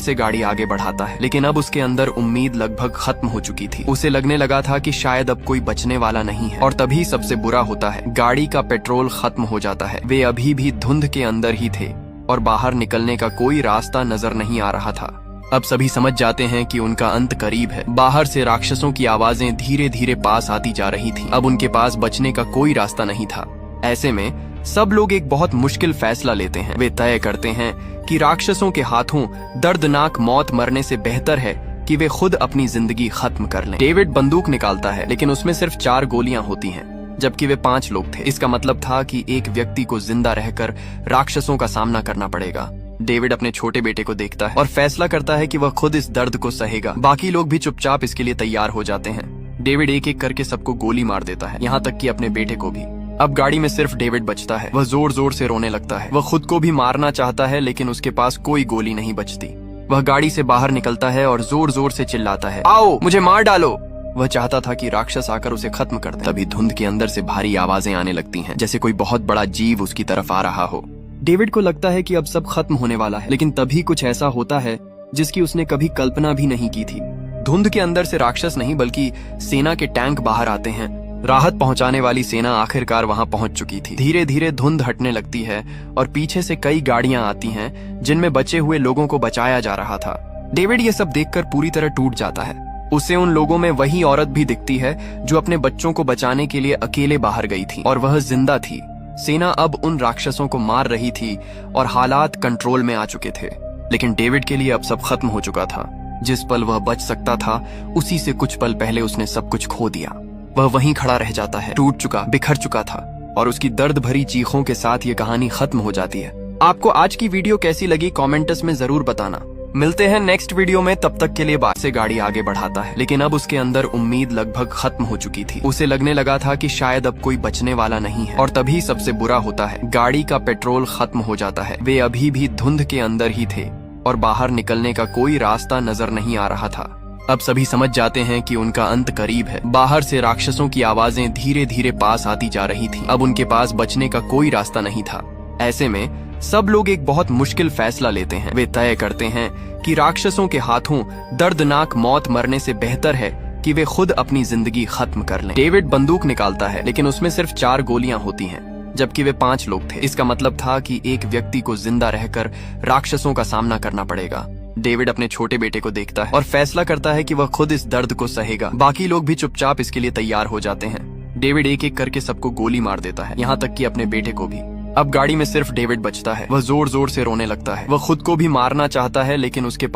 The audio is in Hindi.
से गाड़ी आगे बढ़ाता है, लेकिन अब उसके अंदर उम्मीद लगभग खत्म हो चुकी थी। उसे लगने लगा था कि शायद अब कोई बचने वाला नहीं है। और तभी सबसे बुरा होता है, गाड़ी का पेट्रोल खत्म हो जाता है। वे अभी भी धुंध के अंदर ही थे और बाहर निकलने का कोई रास्ता नजर नहीं आ रहा था। अब सभी समझ जाते हैं कि उनका अंत करीब है। बाहर से राक्षसों की आवाजें धीरे धीरे पास आती जा रही थी। अब उनके पास बचने का कोई रास्ता नहीं था। ऐसे में सब लोग एक बहुत मुश्किल फैसला लेते हैं। वे तय करते हैं कि राक्षसों के हाथों दर्दनाक मौत मरने से बेहतर है कि वे खुद अपनी जिंदगी खत्म कर लें। डेविड बंदूक निकालता है, लेकिन उसमें सिर्फ 4 गोलियां होती हैं, जबकि वे 5 लोग थे। इसका मतलब था कि एक व्यक्ति को जिंदा रहकर राक्षसों का सामना करना पड़ेगा। डेविड अपने छोटे बेटे को देखता है और फैसला करता है कि वह खुद इस दर्द को सहेगा। बाकी लोग भी चुपचाप इसके लिए तैयार हो जाते हैं। डेविड एक एक करके सबको गोली मार देता है, यहाँ तक कि अपने बेटे को भी। अब गाड़ी में सिर्फ डेविड बचता है। वह जोर जोर से रोने लगता है। वह खुद को भी मारना चाहता है, लेकिन उसके पास कोई गोली नहीं बचती। वह गाड़ी से बाहर निकलता है और जोर जोर से चिल्लाता है, आओ मुझे मार डालो। वह चाहता था कि राक्षस आकर उसे खत्म कर दे। तभी धुंध के अंदर से भारी आवाजें आने लगती हैं, जैसे कोई बहुत बड़ा जीव उसकी तरफ आ रहा हो। डेविड को लगता है कि अब सब खत्म होने वाला है, लेकिन तभी कुछ ऐसा होता है जिसकी उसने कभी कल्पना भी नहीं की थी। धुंध के अंदर से राक्षस नहीं बल्कि सेना के टैंक बाहर आते हैं। राहत पहुंचाने वाली सेना आखिरकार वहां पहुंच चुकी थी। धीरे धीरे धुंध हटने लगती है और पीछे से कई गाड़ियां आती हैं जिनमें बचे हुए लोगों को बचाया जा रहा था। डेविड ये सब देखकर पूरी तरह टूट जाता है। उसे उन लोगों में वही औरत भी दिखती है जो अपने बच्चों को बचाने के लिए अकेले बाहर गई थी, और वह जिंदा थी। सेना अब उन राक्षसों को मार रही थी और हालात कंट्रोल में आ चुके थे। लेकिन डेविड के लिए अब सब खत्म हो चुका था। जिस पल वह बच सकता था, उसी से कुछ पल पहले उसने सब कुछ खो दिया। वह वहीं खड़ा रह जाता है, टूट चुका, बिखर चुका था, और उसकी दर्द भरी चीखों के साथ ये कहानी खत्म हो जाती है। आपको आज की वीडियो कैसी लगी कमेंट्स में जरूर बताना। मिलते हैं नेक्स्ट वीडियो में, तब तक के लिए बाहर से गाड़ी आगे बढ़ाता है, लेकिन अब उसके अंदर उम्मीद लगभग खत्म हो चुकी थी। उसे लगने लगा था कि शायद अब कोई बचने वाला नहीं है। और तभी सबसे बुरा होता है, गाड़ी का पेट्रोल खत्म हो जाता है। वे अभी भी धुंध के अंदर ही थे और बाहर निकलने का कोई रास्ता नजर नहीं आ रहा था। अब सभी समझ जाते हैं कि उनका अंत करीब है। बाहर से राक्षसों की आवाजें धीरे धीरे पास आती जा रही थी। अब उनके पास बचने का कोई रास्ता नहीं था। ऐसे में सब लोग एक बहुत मुश्किल फैसला लेते हैं। वे तय करते हैं कि राक्षसों के हाथों दर्दनाक मौत मरने से बेहतर है कि वे खुद अपनी जिंदगी खत्म कर लें। डेविड बंदूक निकालता है, लेकिन उसमें सिर्फ 4 गोलियां होती हैं, जबकि वे 5 लोग थे। इसका मतलब था कि एक व्यक्ति को जिंदा रहकर राक्षसों का सामना करना पड़ेगा। डेविड अपने छोटे बेटे को देखता है और फैसला करता है कि वह खुद इस दर्द को सहेगा। बाकी लोग भी चुपचाप इसके लिए तैयार हो जाते हैं। डेविड एक एक करके सबको गोली मार देता है, यहाँ तक कि अपने बेटे को भी। अब गाड़ी में सिर्फ डेविड बचता है। वह जोर जोर से रोने लगता है। वह खुद को भी मारना चाहता है, लेकिन उसके